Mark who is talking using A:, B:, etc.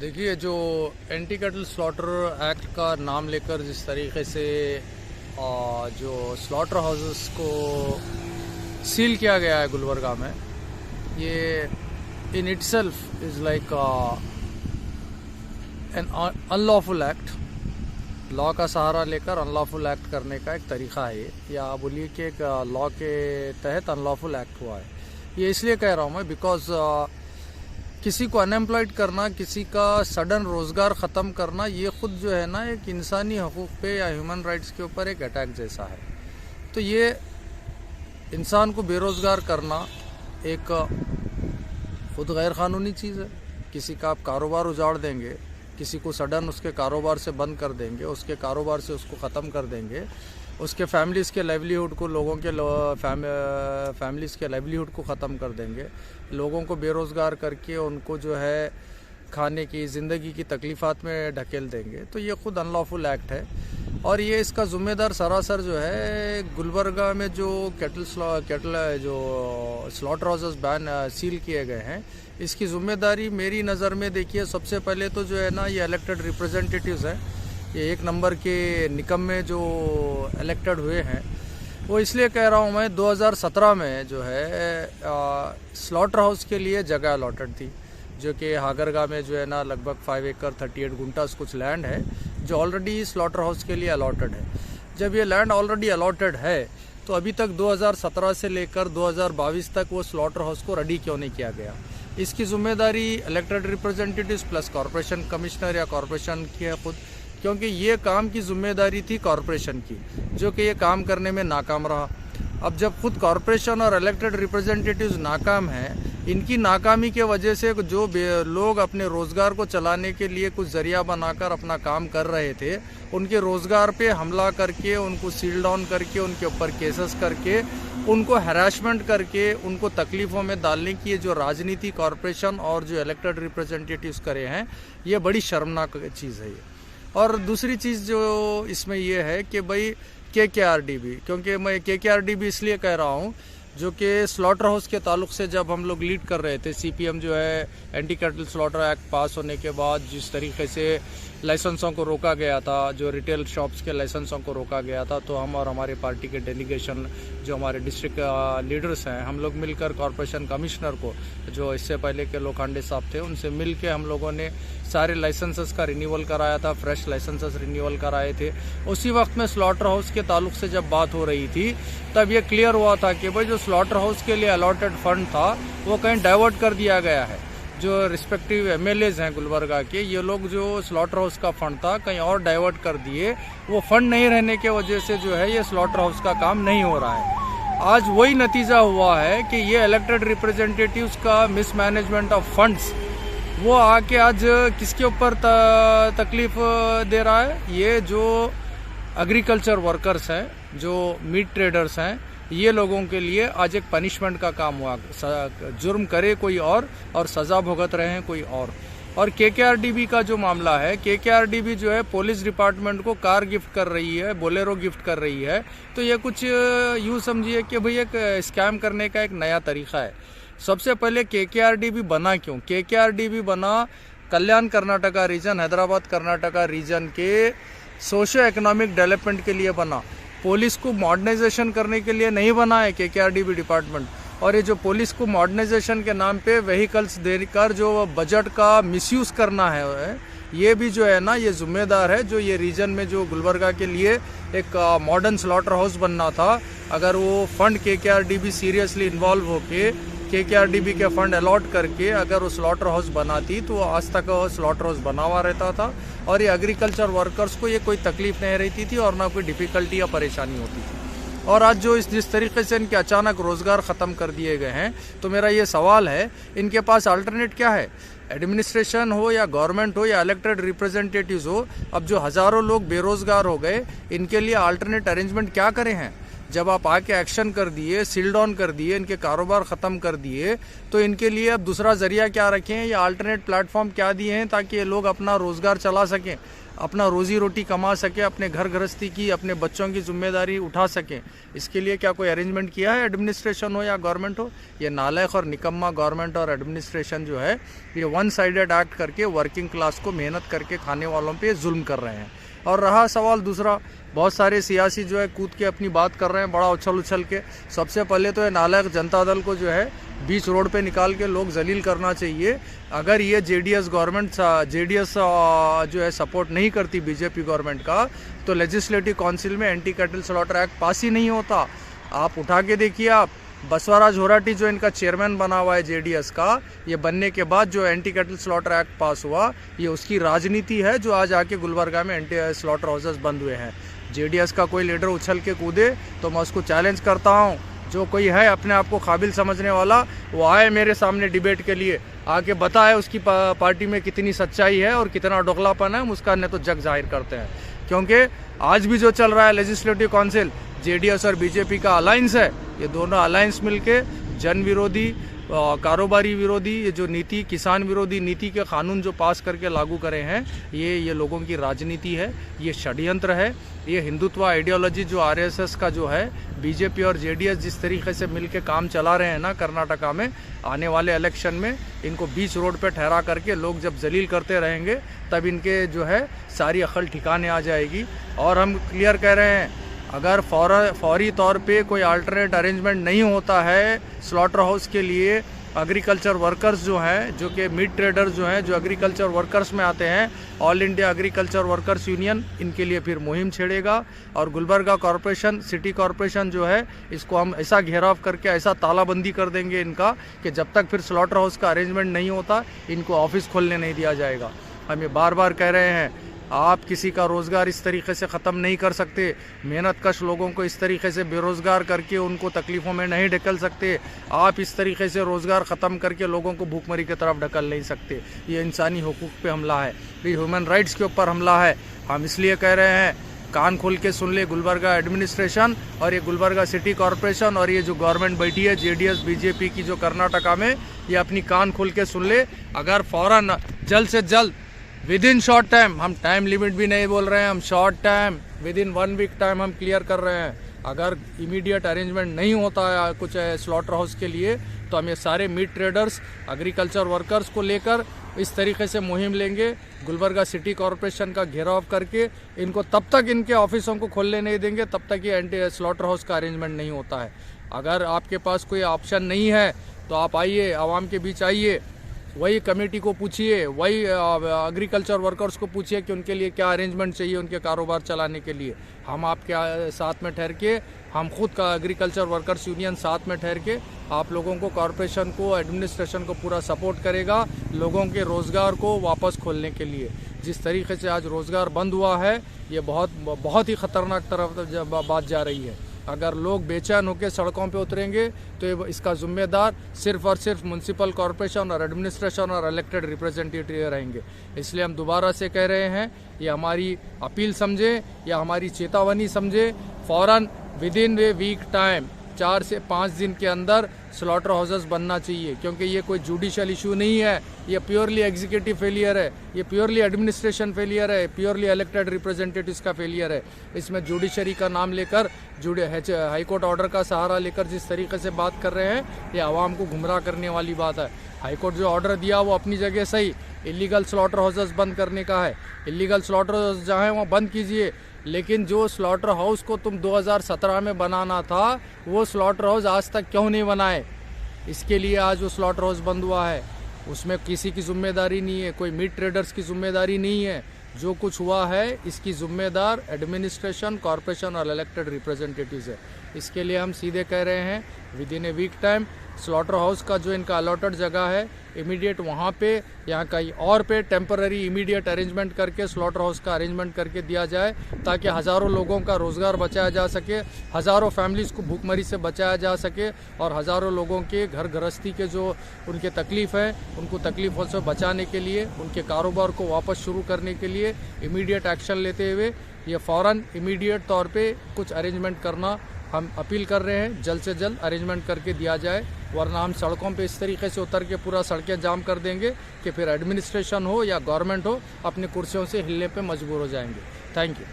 A: देखिए, जो anti cattle slaughter act का नाम लेकर जिस तरीके से जो स्लॉटर हाउसेस को सील किया गया है गुलबर्गा में, ये in itself is like an unlawful act. Law का सहारा लेकर अनलॉफुल एक्ट करने का एक तरीका है ये, या बोलिए कि एक लॉ के तहत अनलॉफुल एक्ट हुआ है। ये इसलिए कह रहा हूँ मैं बिकॉज किसी को अनएम्प्लॉयड करना, किसी का सडन रोज़गार ख़त्म करना, ये ख़ुद जो है ना एक इंसानी हकूक़ पे या ह्यूमन राइट्स के ऊपर एक अटैक जैसा है। तो ये इंसान को बेरोज़गार करना एक ख़ुद गैर क़ानूनी चीज़ है। किसी का आप कारोबार उजाड़ देंगे, किसी को सडन उसके कारोबार से बंद कर देंगे, उसके कारोबार से उसको ख़त्म कर देंगे, उसके फैमिलीज़ के लाइवलीहुड को, लोगों के फैमिलीज़ के लाइवलीहुड को ख़त्म कर देंगे, लोगों को बेरोज़गार करके उनको जो है खाने की, ज़िंदगी की तकलीफ़ात में ढकेल देंगे। तो ये ख़ुद अनलॉफुल एक्ट है और ये इसका ज़िम्मेदार सरासर जो है गुलबर्गा में जो कैटल जो स्लॉटर हाउसेस बैन सील किए गए हैं, इसकी ज़िम्मेदारी मेरी नज़र में देखिए सबसे पहले तो जो है ना ये इलेक्टेड रिप्रेजेंटेटिव्स हैं। ये एक नंबर के निकम्मे जो इलेक्टेड हुए हैं, वो इसलिए कह रहा हूँ मैं 2017 में जो है स्लॉटर हाउस के लिए जगह अलॉटेड थी, जो कि हागरगा में जो है ना लगभग 5 एकड़ 38 गुंटास कुछ लैंड है जो ऑलरेडी स्लॉटर हाउस के लिए अलॉटेड है। जब ये लैंड ऑलरेडी अलॉटेड है तो अभी तक 2017 से लेकर 2022 तक वो स्लॉटर हाउस को रेडी क्यों नहीं किया गया? इसकी ज़िम्मेदारी elected representatives plus corporation commissioner या कॉरपोरेशन की है खुद, क्योंकि ये काम की ज़िम्मेदारी थी कॉरपोरेशन की, जो कि ये काम करने में नाकाम रहा। अब जब खुद कॉरपोरेशन और इलेक्टेड रिप्रेजेंटेटिव्स नाकाम हैं, इनकी नाकामी के वजह से जो लोग अपने रोज़गार को चलाने के लिए कुछ ज़रिया बनाकर अपना काम कर रहे थे, उनके रोज़गार पे हमला करके, उनको सील डाउन करके, उनके ऊपर केसेस करके, उनको हैरेसमेंट करके, उनको तकलीफ़ों में डालने की जो राजनीति कॉरपोरेशन और जो इलेक्टेड रिप्रेजेंटेटिव्स करे हैं, ये बड़ी शर्मनाक चीज़ है ये। और दूसरी चीज़ जो इसमें ये है कि भाई KKRDB, क्योंकि मैं KKRDB इसलिए कह रहा हूँ जो कि स्लॉटर हाउस के ताल्लुक़ से जब हम लोग लीड कर रहे थे, CPM जो है एंटी कैटल स्लॉटर एक्ट पास होने के बाद जिस तरीके से लाइसेंसों को रोका गया था, जो रिटेल शॉप्स के लाइसेंसों को रोका गया था, तो हम और हमारे पार्टी के डेलीगेशन जो हमारे डिस्ट्रिक्ट लीडर्स हैं, हम लोग मिलकर कॉरपोरेशन कमिश्नर को, जो इससे पहले के लोखंडे साहब थे, उनसे मिल के हम लोगों ने सारे लाइसेंसेस का रिन्यूअल कराया था, फ्रेश लाइसेंसेस रिन्यूअल कराए थे। उसी वक्त में स्लॉटर हाउस के ताल्लुक़ से जब बात हो रही थी, तब ये क्लियर हुआ था कि भाई जो स्लॉटर हाउस के लिए अलॉटेड फंड था वो कहीं डाइवर्ट कर दिया गया है। जो रिस्पेक्टिव MLAs हैं गुलबर्गा के, ये लोग जो स्लॉटर हाउस का फंड था कहीं और डाइवर्ट कर दिए। वो फंड नहीं रहने के वजह से जो है ये स्लॉटर हाउस का काम नहीं हो रहा है। आज वही नतीजा हुआ है कि ये इलेक्टेड रिप्रेजेंटेटिव्स का मिसमैनेजमेंट ऑफ फंड्स वो आके आज किसके ऊपर तकलीफ दे रहा है? ये जो एग्रीकल्चर वर्कर्स हैं, जो मीट ट्रेडर्स हैं, ये लोगों के लिए आज एक पनिशमेंट का काम हुआ। जुर्म करे कोई और सज़ा भुगत रहे हैं कोई और KKRDB का जो मामला है, KKRDB जो है पुलिस डिपार्टमेंट को कार गिफ्ट कर रही है, बोलेरो गिफ्ट कर रही है। तो ये कुछ यूँ समझिए कि भाई एक स्कैम करने का एक नया तरीका है। सबसे पहले KKRDB बना क्यों? KKRDB बना कल्याण कर्नाटका रीजन, हैदराबाद कर्नाटका रीजन के सोशो इकोनॉमिक डेवलपमेंट के लिए बना। पुलिस को मॉडर्नाइजेशन करने के लिए नहीं बना है KKRDB डिपार्टमेंट। और ये जो पुलिस को मॉडर्नाइजेशन के नाम पे व्हीकल्स देकर जो बजट का मिसयूज़ करना है, ये भी जो है ना ये ज़िम्मेदार है। जो ये रीजन में जो गुलबर्गा के लिए एक मॉडर्न स्लॉटर हाउस बनना था, अगर वो फंड KKRDB सीरियसली इन्वॉल्व होके KKRDB के फंड अलॉट करके अगर वो स्लॉटर हाउस बनाती, तो आज तक स्लॉटर हाउस बना हुआ रहता था और ये एग्रीकल्चर वर्कर्स को ये कोई तकलीफ नहीं रहती थी और ना कोई डिफ़िकल्टी या परेशानी होती थी। और आज जो जिस तरीके से इनके अचानक रोज़गार ख़त्म कर दिए गए हैं, तो मेरा ये सवाल है, इनके पास अल्टरनेट क्या है? एडमिनिस्ट्रेशन हो या गवर्नमेंट हो या इलेक्टेड रिप्रेजेंटेटिव्स हो, अब जो हज़ारों लोग बेरोज़गार हो गए, इनके लिए अल्टरनेट अरेंजमेंट क्या करें हैं? जब आप आके एक्शन कर दिए, सील डाउन कर दिए, इनके कारोबार ख़त्म कर दिए, तो इनके लिए अब दूसरा ज़रिया क्या रखें या अल्टरनेट प्लेटफॉर्म क्या दिए हैं ताकि ये लोग अपना रोज़गार चला सकें? अपना रोजी रोटी कमा सके, अपने घर गृहस्थी की, अपने बच्चों की जिम्मेदारी उठा सकें। इसके लिए क्या कोई अरेंजमेंट किया है एडमिनिस्ट्रेशन हो या गवर्नमेंट हो? ये नालायक और निकम्मा गवर्नमेंट और एडमिनिस्ट्रेशन जो है ये वन साइडेड एक्ट करके वर्किंग क्लास को मेहनत करके खाने वालों पे जुल्म कर रहे हैं। और रहा सवाल दूसरा, बहुत सारे सियासी जो है कूद के अपनी बात कर रहे हैं बड़ा उछल उछल के। सबसे पहले तो ये नालायक जनता दल को जो है बीच रोड पे निकाल के लोग जलील करना चाहिए। अगर ये जेडीएस गवर्नमेंट जेडीएस जो है सपोर्ट नहीं करती बीजेपी गवर्नमेंट का, तो लेजिस्लेटिव काउंसिल में anti cattle slaughter act pass ही नहीं होता। आप उठा के देखिए, आप बसवराज होराटी जो इनका चेयरमैन बना हुआ है जेडीएस का, ये बनने के बाद जो एंटी कैटल स्लॉटर एक्ट पास हुआ, ये उसकी राजनीति है जो आज आके गुलबर्गा में एंटी स्लॉटर हाउसेस बंद हुए हैं। जेडीएस का कोई लीडर उछल के कूदे तो मैं उसको चैलेंज करता हूँ, जो कोई है अपने आप को काबिल समझने वाला, वो आए मेरे सामने डिबेट के लिए, आके बताए उसकी पार्टी में कितनी सच्चाई है और कितना दोगलापन है, हम उसका नहीं तो जग जाहिर करते हैं। क्योंकि आज भी जो चल रहा है लेजिस्लेटिव काउंसिल, जेडीएस और बीजेपी का अलायंस है, ये दोनों अलायंस मिलके जन विरोधी, कारोबारी विरोधी, ये जो नीति, किसान विरोधी नीति के कानून जो पास करके लागू करे हैं, ये लोगों की राजनीति है, ये षड्यंत्र है। ये हिंदुत्व आइडियोलॉजी जो आरएसएस का जो है, बीजेपी और जेडीएस जिस तरीके से मिलके काम चला रहे हैं ना कर्नाटका में, आने वाले इलेक्शन में इनको बीच रोड पे ठहरा करके लोग जब जलील करते रहेंगे तब इनके जो है सारी अकल ठिकाने आ जाएगी। और हम क्लियर कह रहे हैं, अगर फौरी तौर पे कोई अल्टरनेट अरेंजमेंट नहीं होता है स्लॉटर हाउस के लिए, एग्रीकल्चर वर्कर्स जो हैं, जो कि मीट ट्रेडर्स जो हैं, जो एग्रीकल्चर वर्कर्स में आते हैं, all India agriculture workers union इनके लिए फिर मुहिम छेड़ेगा। और गुलबर्गा कॉरपोरेशन, सिटी कॉरपोरेशन जो है, इसको हम ऐसा घेराव करके ऐसा तालाबंदी कर देंगे इनका कि जब तक फिर स्लॉटर हाउस का अरेंजमेंट नहीं होता इनको ऑफिस खोलने नहीं दिया जाएगा। हम ये बार बार कह रहे हैं, आप किसी का रोज़गार इस तरीके से ख़त्म नहीं कर सकते, मेहनतकश लोगों को इस तरीके से बेरोज़गार करके उनको तकलीफ़ों में नहीं ढकेल सकते। आप इस तरीके से रोज़गार ख़त्म करके लोगों को भूखमरी की तरफ ढकेल नहीं सकते। ये इंसानी हुकूक पे हमला है, ये ह्यूमन राइट्स के ऊपर हमला है। हम इसलिए कह रहे हैं, कान खोल के सुन ले गुलबर्गा एडमिनिस्ट्रेशन और ये गुलबर्गा सिटी कॉरपोरेशन और ये जो गवर्नमेंट बैठी है जेडीएस बीजेपी की जो कर्नाटका में, ये अपनी कान खोल के सुन ले। अगर फ़ौरन जल्द से जल्द विद इन शॉर्ट टाइम, हम टाइम लिमिट भी नहीं बोल रहे हैं, हम short time within 1 week time हम क्लियर कर रहे हैं। अगर इमीडिएट अरेंजमेंट नहीं होता है कुछ स्लॉटर हाउस के लिए, तो हम ये सारे मीट ट्रेडर्स, एग्रीकल्चर वर्कर्स को लेकर इस तरीके से मुहिम लेंगे, गुलबर्गा सिटी कॉरपोरेशन का घेराव करके इनको तब तक इनके ऑफिसों को खोलने नहीं देंगे तब तक ये एंटी स्लॉटर हाउस का अरेंजमेंट नहीं होता है। अगर आपके पास कोई ऑप्शन नहीं है तो आप आइए, आवाम के बीच आइए, वही कमेटी को पूछिए, वही एग्रीकल्चर वर्कर्स को पूछिए कि उनके लिए क्या अरेंजमेंट चाहिए उनके कारोबार चलाने के लिए। हम आपके साथ में ठहर के, हम खुद का एग्रीकल्चर वर्कर्स यूनियन साथ में ठहर के आप लोगों को, कॉरपोरेशन को, एडमिनिस्ट्रेशन को पूरा सपोर्ट करेगा लोगों के रोज़गार को वापस खोलने के लिए। जिस तरीके से आज रोज़गार बंद हुआ है, ये बहुत ही ख़तरनाक तरफ बात जा रही है। अगर लोग बेचैन होकर सड़कों पे उतरेंगे तो इसका जिम्मेदार सिर्फ और सिर्फ म्यूनसिपल कॉरपोरेशन और एडमिनिस्ट्रेशन और इलेक्टेड रिप्रेजेंटेटिव रहेंगे। इसलिए हम दोबारा से कह रहे हैं, ये हमारी अपील समझे या हमारी चेतावनी समझे, फ़ौरन within a week time, 4 से 5 दिन के अंदर स्लॉटर हाउसेस बनना चाहिए। क्योंकि ये कोई जुडिशल इशू नहीं है, ये प्योरली एग्जीक्यूटिव फेलियर है, ये प्योरली एडमिनिस्ट्रेशन फेलियर है, प्योरली इलेक्टेड रिप्रेजेंटेटिव्स का फेलियर है। इसमें जुडिशरी का नाम लेकर, हाईकोर्ट ऑर्डर का सहारा लेकर जिस तरीके से बात कर रहे हैं, ये आवाम को गुमराह करने वाली बात है। हाईकोर्ट जो ऑर्डर दिया वो अपनी जगह सही, इलीगल स्लॉटर हाउसेस बंद करने का है। इलीगल स्लॉटर हाउस जहाँ है वहाँ बंद कीजिए, लेकिन जो स्लॉटर हाउस को तुम 2017 में बनाना था, वो स्लॉटर हाउस आज तक क्यों नहीं बनाए? इसके लिए आज वो स्लॉटर हाउस बंद हुआ है। उसमें किसी की जिम्मेदारी नहीं है, कोई मीट ट्रेडर्स की जिम्मेदारी नहीं है। जो कुछ हुआ है इसकी जिम्मेदार एडमिनिस्ट्रेशन, कॉरपोरेशन और इलेक्टेड रिप्रेजेंटेटिव्स है। इसके लिए हम सीधे कह रहे हैं, within a week time slaughter house का जो इनका अलॉटेड जगह है, इमीडिएट वहाँ पे या कहीं और पे टेम्पररी इमीडिएट अरेंजमेंट करके स्लॉटर हाउस का अरेंजमेंट करके दिया जाए, ताकि हज़ारों लोगों का रोज़गार बचाया जा सके, हज़ारों फैमिलीज़ को भूखमरी से बचाया जा सके और हज़ारों लोगों के घर गृहस्थी के जो उनके तकलीफ़ हैं, उनको तकलीफ़ों से बचाने के लिए, उनके कारोबार को वापस शुरू करने के लिए इमीडिएट एक्शन लेते हुए ये फ़ौरन इमीडिएट तौर पे कुछ अरेंजमेंट करना हम अपील कर रहे हैं जल्द से जल्द अरेंजमेंट करके दिया जाए, वरना हम सड़कों पे इस तरीके से उतर के पूरा सड़कें जाम कर देंगे कि फिर एडमिनिस्ट्रेशन हो या गवर्नमेंट हो अपनी कुर्सियों से हिलने पे मजबूर हो जाएंगे। Thank you.